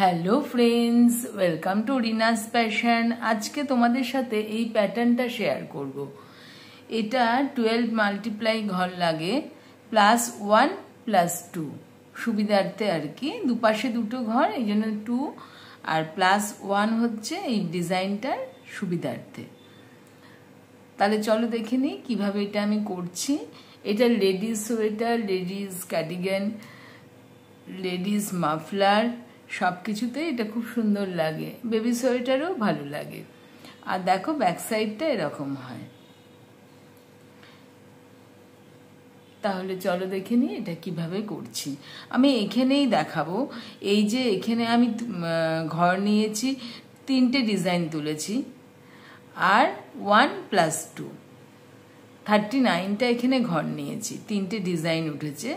Hello friends, welcome to Rina's passion. আজকে তোমাদের সাথে এই প্যাটার্নটা শেয়ার করব। এটা 12 মাল্টিপ্লাই ঘর লাগে +1 +2 সুবিধার্থে আর কি, দুপাশে দুটো ঘর, এই জন্য 2 আর +1 হচ্ছে এই ডিজাইনটার সুবিধার্থে। তাহলে চলো দেখে নিই কীভাবে এটা আমি করছি। এটা ladies sweater, ladies cardigan, ladies muffler সব কিছুতে এটা খুব সুন্দর লাগে, বেবি সোয়েটারও ভালো লাগে। আর দেখো ব্যাক সাইডটা এরকম হয়। তাহলে চলো দেখে নিই এটা কিভাবে করছি। আমি এখানেই দেখাবো। এই যে এখানে আমি ঘর নিয়েছি, 3টে ডিজাইন তুলেছি, আর 1 + 2 39টা এখানে ঘর নিয়েছি, 3টে ডিজাইন উঠেছে।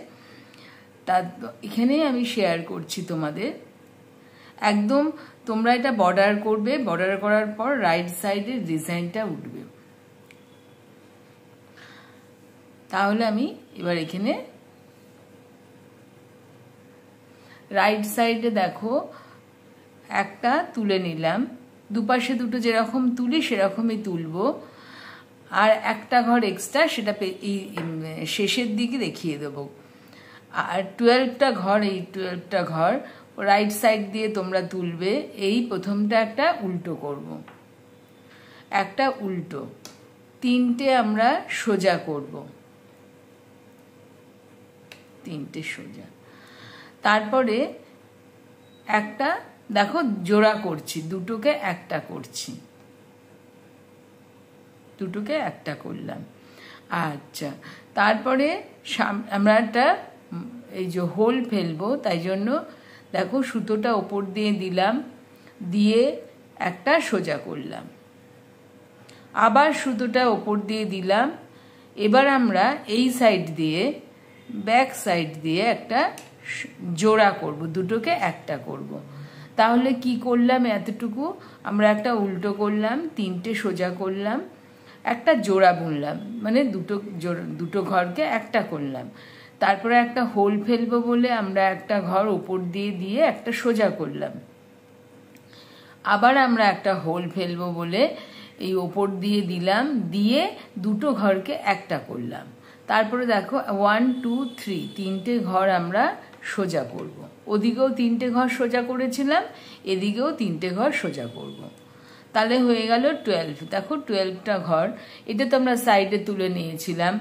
তা এখানেই আমি শেয়ার করছি তোমাদের। একদম তোমরা এটা বর্ডার করবে, বর্ডার করার পর রাইট সাইডের ডিজাইনটা উঠবে। তাহলে আমি এবার এখানে রাইট সাইডে দেখো একটা তুলে নিলাম, দুপাশে দুটো যেরকম তুলি সেরকমই তুলবো, আর একটা ঘর এক্সট্রা সেটা শেষের দিকে দেখিয়ে দেবো। আর 12টা ঘর, এই 12টা ঘর রাইট সাইড দিয়ে তোমরা তুলবে। এই প্রথমটা একটা উল্টো করব, একটা উল্টো, 3টে আমরা সোজা করব, 3টে সোজা। তারপরে একটা দেখো জোড়া করছি, দুটোকে একটা করছি, দুটোকে একটা করলাম। আচ্ছা, তারপরে আমরা একটা এই যে হোল ফেলবো, তাই জন্য দেখো সুতোটা ওপর দিয়ে দিলাম, দিয়ে একটা সোজা করলাম, আবার সুতোটা ওপর দিয়ে দিলাম। এবার আমরা এই সাইড দিয়ে, ব্যাক সাইড দিয়ে একটা জোড়া করব, দুটোকে একটা করব। তাহলে কি করলাম, এতটুকু আমরা একটা উল্টো করলাম, 3টে সোজা করলাম, একটা জোড়া বুনলাম, মানে দুটো ঘরকে একটা করলাম। তারপরে একটা হোল ফেলবো বলে আমরা একটা ঘর ওপর দিয়ে দিয়ে একটা সোজা করলাম, আবার আমরা একটা হোল ফেলবো বলে এই ওপর দিয়ে দিলাম, দিয়ে দুটো ঘরকে একটা করলাম। তারপরে দেখো 1 2 3 3টে ঘর আমরা সোজা করব। ওদিকেও 3টে ঘর সোজা করেছিলাম, এদিকেও 3টে ঘর সোজা করব। তাহলে হয়ে গেল 12। দেখো 12টা ঘর, এটা তো আমরা সাইডে তুলে নিয়েছিলাম।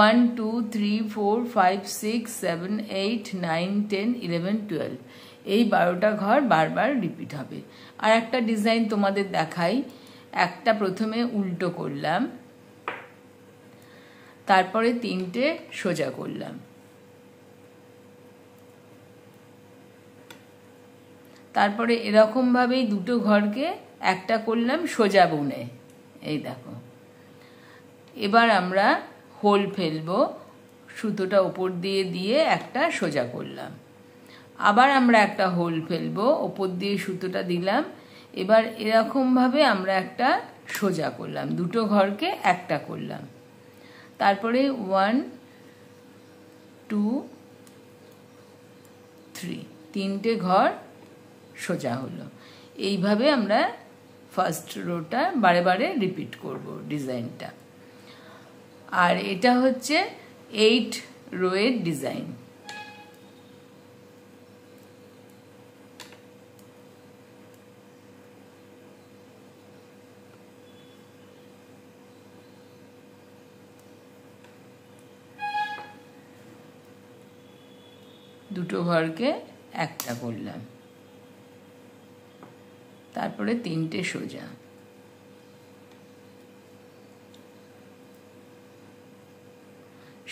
1 2 3 4 5 6 7 8 9 10 11 12, এই 12টা ঘর বারবার রিপিট হবে। আর একটা ডিজাইন তোমাদের দেখাই। একটা প্রথমে উল্টো করলাম, তারপরে 3টে সোজা করলাম, তারপরে এরকম ভাবেই দুটো ঘরকে একটা করলাম সোজা বুনে, এই দেখো। এবার আমরা হোল ফেলবো, সুতোটা উপর দিয়ে দিয়ে একটা সোজা করলাম, আবার আমরা একটা হোল ফেলবো, ওপর দিয়ে সুতোটা দিলাম। এবার এরকম ভাবে আমরা একটা সোজা করলাম, দুটো ঘরকে একটা করলাম, তারপরে 1 2 3 3টে ঘর সোজা হলো। এইভাবে আমরা ফার্স্ট রোটা বারে বারে রিপিট করব ডিজাইনটা। আর এটা হচ্ছে 8 রোয়ের ডিজাইন। দুটো ঘরকে একটা করলাম, তারপরে 3টে সোজা,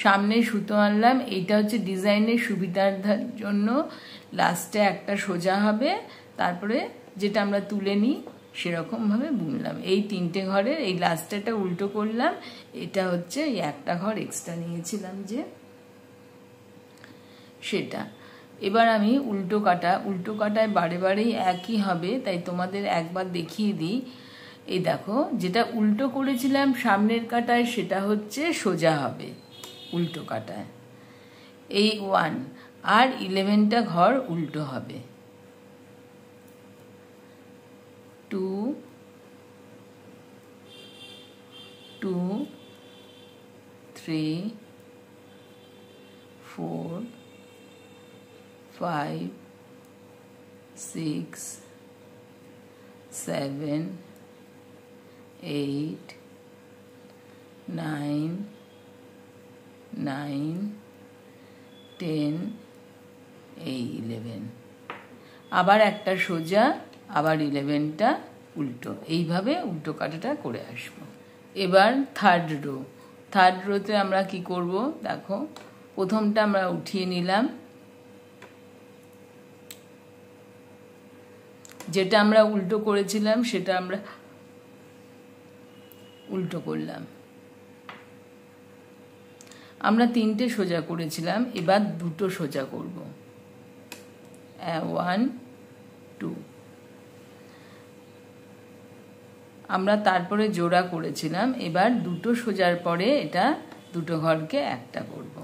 সামনে সুতো আনলাম। এইটা হচ্ছে ডিজাইনের সুবিধার জন্য লাস্টে একটা সোজা হবে, তারপরে যেটা আমরা তুলে নিই সেরকম ভাবে বুনলাম। এই 3টে ঘরের এই লাস্টেটা উল্টো করলাম, এটা হচ্ছে এই একটা ঘর এক্সট্রা নিয়েছিলাম যে সেটা। এবার আমি উল্টো কাটায় বারে বারেই একই হবে, তাই তোমাদের একবার দেখিয়ে দিই। এই দেখো, যেটা উল্টো করেছিলাম সামনের কাটায় সেটা হচ্ছে সোজা হবে উল্টো কাটায়, এই 1 আর 11টা ঘর উল্টো হবে। 2 2 3 4 5 6 7 8 9 9 10 11 আবার একটা সোজা, আবার 11টা উল্টো, এইভাবে উল্টো কাটাটা করে আসবো। এবার থার্ড রোতে আমরা কি করব দেখো, প্রথমটা আমরা উঠিয়ে নিলাম, যেটা আমরা উল্টো করেছিলাম সেটা আমরা উল্টো করলাম। আমরা 3টে সোজা করেছিলাম, এবার 2টো সোজা করব, 1 2। আমরা তারপরে জোড়া করেছিলাম, এবার 2টো সোজার পরে এটা 2টো ঘরকে একটা করব।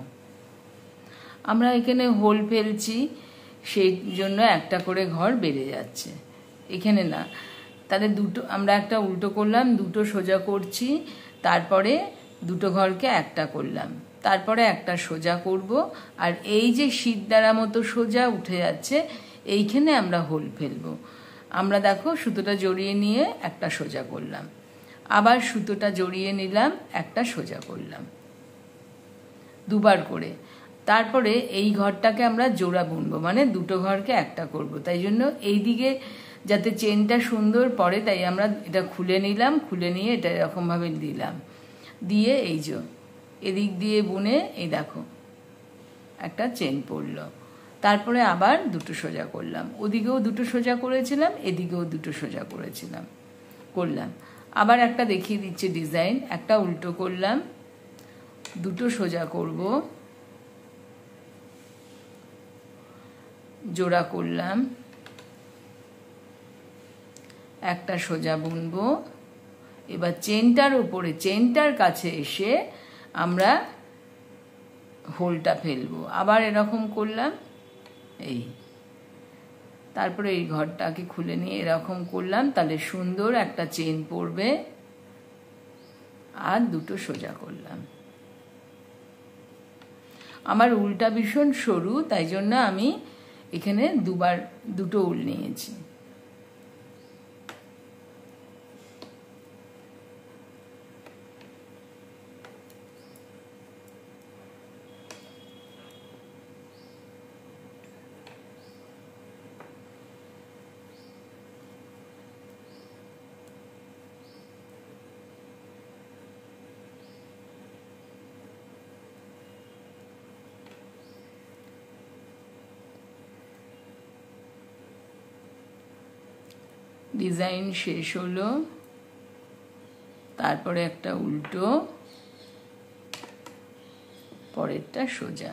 আমরা এখানে হোল ফেলছি, সেই জন্য একটা করে ঘর বেড়ে যাচ্ছে, এখানে না। তাহলে আমরা একটা উল্টো করলাম, 2টো সোজা করছি, তারপরে 2টো ঘরকে একটা করলাম, তারপরে একটা সোজা করব, আর এই যে শিরদাঁড়া মতো সোজা উঠে যাচ্ছে এইখানে আমরা হোল ফেলবো। আমরা দেখো সুতোটা জড়িয়ে নিয়ে একটা সোজা করলাম, আবার সুতোটা জড়িয়ে নিলাম, একটা সোজা করলাম, দুবার করে। তারপরে এই ঘরটাকে আমরা জোড়া বুনবো, মানে 2টো ঘরকে একটা করব। তাই জন্য এই দিকে যাতে চেনটা সুন্দর পড়ে, তাই আমরা এটা খুলে নিলাম, খুলে নিয়ে এটা এরকমভাবে দিলাম, দিয়ে এই যে এদিক দিয়ে বুনে এই দেখো একটা চেন পড়লো। তারপরে আবার 2টো সোজা করলাম, ওদিকেও 2টো সোজা করেছিলাম, এদিকেও 2টো সোজা করলাম। আবার একটা দেখিয়ে দিচ্ছি ডিজাইন, একটা উল্টো করলাম, 2টো সোজা করব, জোড়া করলাম, একটা সোজা বুনবো। এবার চেনটার উপরে, চেনটার কাছে এসে আমরা হোলটা ফেলবো, আবার এরকম করলাম, এই তারপরে এই ঘরটাকে খুলে নিয়ে এরকম করলাম, তাহলে সুন্দর একটা চেন পড়বে, আর 2টো সোজা করলাম। আমার উলটা ভীষণ সরু, তাই জন্য আমি এখানে 2টো উল নিয়েছি। ডিজাইন শেষ হলো, তারপরে একটা উল্টো, পরেরটা সোজা।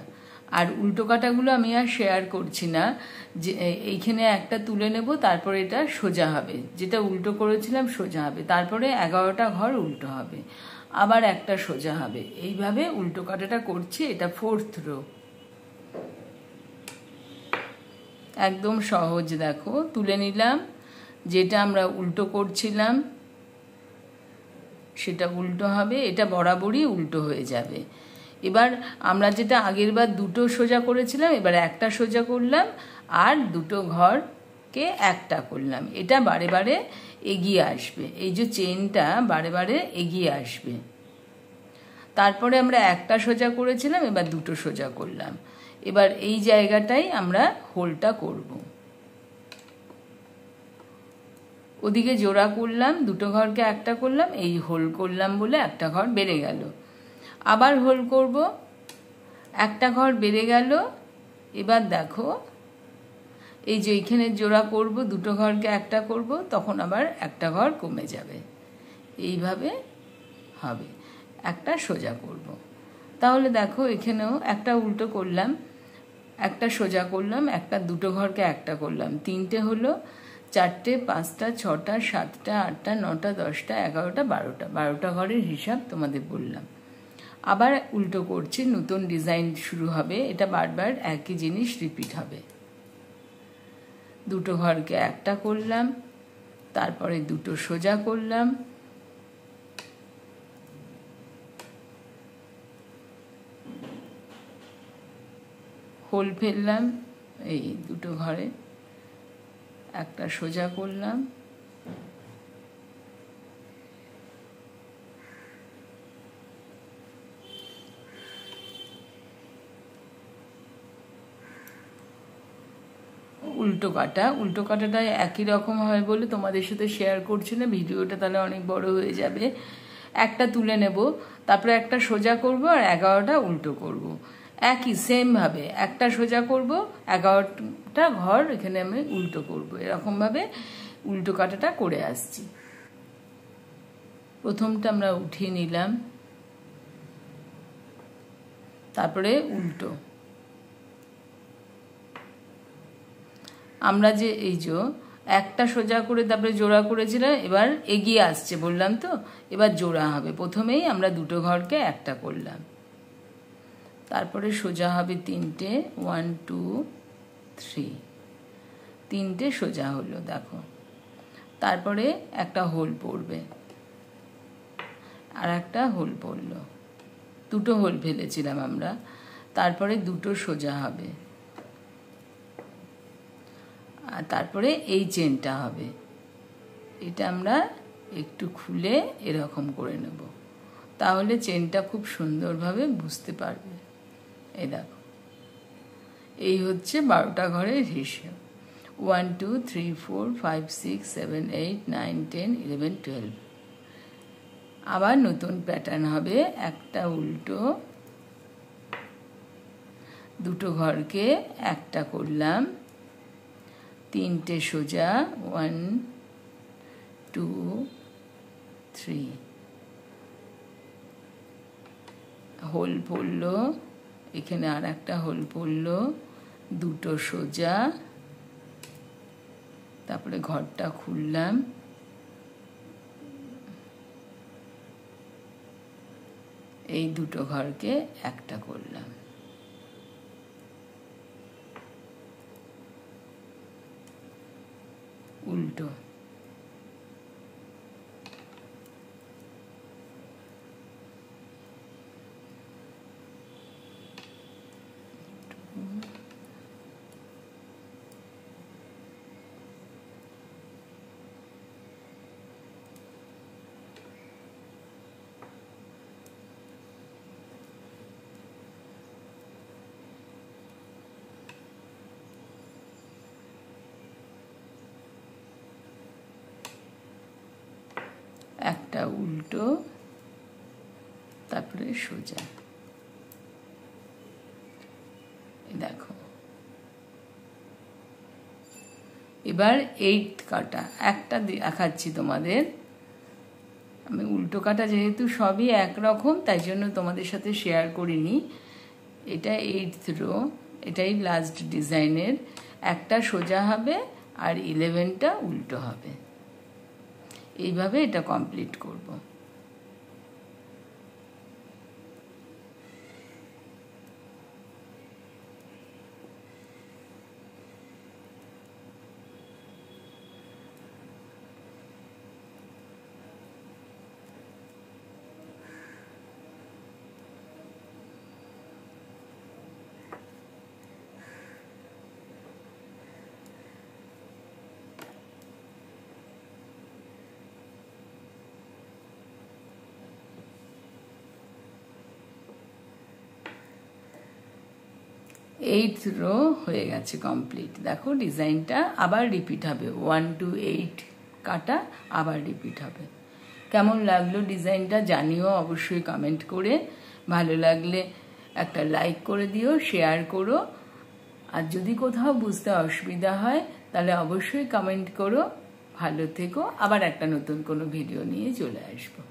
আর উল্টো কাটাগুলো আমি আর শেয়ার করছি না, যে এইখানে একটা তুলে নেব, তারপরে এটা সোজা হবে, যেটা উল্টো করেছিলাম সোজা হবে, তারপরে 11টা ঘর উল্টো হবে, আবার একটা সোজা হবে, এইভাবে উল্টো কাটাটা করছি। এটা 4th রো, একদম সহজ। দেখো তুলে নিলাম, যেটা আমরা উল্টো করছিলাম সেটা উল্টো হবে, এটা বরাবরই উল্টো হয়ে যাবে। এবার আমরা যেটা আগের বার 2টো সোজা করেছিলাম, এবার একটা সোজা করলাম আর 2টো ঘরকে একটা করলাম, এটা বারে বারে এগিয়ে আসবে, এই যে চেনটা বারে বারে এগিয়ে আসবে। তারপরে আমরা একটা সোজা করেছিলাম, এবার 2টো সোজা করলাম, এবার এই জায়গাটাই আমরা হোলটা করব। ওদিকে জোড়া করলাম, 2টো ঘরকে একটা করলাম, এই হোল করলাম বলে একটা ঘর বেড়ে গেল, আবার হোল করব, একটা ঘর বেড়ে গেল। এবার দেখো এই যে এইখানে জোড়া করব, 2টো ঘরকে একটা করব, তখন আবার একটা ঘর কমে যাবে, এইভাবে হবে। একটা সোজা করব, তাহলে দেখো এখানেও একটা উল্টো করলাম, একটা সোজা করলাম, একটা 2টো ঘরকে একটা করলাম, 3টে হলো, 4টে 5টা 6টা 7টা 8টা 9টা 10টা 11টা 12টা ঘরের হিসাব তোমাদের বললাম। আবার উল্টো করছি, নতুন ডিজাইন শুরু হবে, এটা বারবার একই জিনিস রিপিট হবে। 2টো ঘরকে একটা করলাম, তারপরে দুটো সোজা করলাম, হোল ফেললাম এই দুটো ঘরে, একটা সোজা করলাম, উল্টো কাটাটা একই রকম হয় বলে তোমাদের সাথে শেয়ার করছি না, ভিডিওটা তাহলে অনেক বড় হয়ে যাবে। একটা তুলে নেব, তারপরে একটা সোজা করব আর 11টা উল্টো করব, একই সেম ভাবে একটা সোজা করব, 11টা ঘর এখানে আমি উল্টো করব, এরকম ভাবে উল্টো কাটাটা করে আসছি। প্রথমটা আমরা উঠিয়ে নিলাম, তারপরে উল্টো। আমরা যে এই যে একটা সোজা করে তারপরে জোড়া করেছিলাম, এবার এগিয়ে আসছে বললাম তো, এবার জোড়া হবে। প্রথমেই আমরা দুটো ঘরকে একটা করলাম, তারপরে সোজা হবে তিনটে, 1 2 3, তিনটে সোজা হলো দেখো। তারপরে একটা হোল পড়বে, আর একটা হোল পড়লো, দুটো হোল ফেলেছিলাম আমরা। তারপরে দুটো সোজা হবে, আর তারপরে এই চেনটা হবে, এটা আমরা একটু খুলে এরকম করে নেব, তাহলে চেনটা খুব সুন্দরভাবে বুঝতে পারবে। এই দেখো, এই হচ্ছে 12টা ঘরের হিসেব। 1 2 3 4 5 6 7 8 9 10 11 12। আবার নতুন প্যাটার্ন হবে, একটা উল্টো, দুটো ঘরকে একটা করলাম, তিনটে সোজা, 1 2 3, হোল পড়লো, এখানে আর একটা হোল পড়লো, দুটো সোজা, তারপরে ঘরটা খুললাম, এই দুটো ঘরকে একটা করলাম, উল্টো। একটা উল্টো, তারপরে সোজা। দেখো এবার 8 কাটা একটা দেখাচ্ছি তোমাদের। আমি উল্টো কাটা যেহেতু সবই একরকম, তাই জন্য তোমাদের সাথে শেয়ার করিনি। এটা 8th রো, এটাই লাস্ট ডিজাইনের। একটা সোজা হবে আর 11টা উল্টো হবে, এইভাবে এটা কমপ্লিট করব। এইট রো হয়ে গেছে কমপ্লিট। দেখো ডিজাইনটা আবার রিপিট হবে, 1 to 8 কাটা আবার রিপিট হবে। কেমন লাগলো ডিজাইনটা জানিও অবশ্যই কমেন্ট করে। ভালো লাগলে একটা লাইক করে দিও, শেয়ার করো। আর যদি কোথাও বুঝতে অসুবিধা হয় তাহলে অবশ্যই কমেন্ট করো। ভালো থেকো, আবার একটা নতুন কোনো ভিডিও নিয়ে চলে আসবো।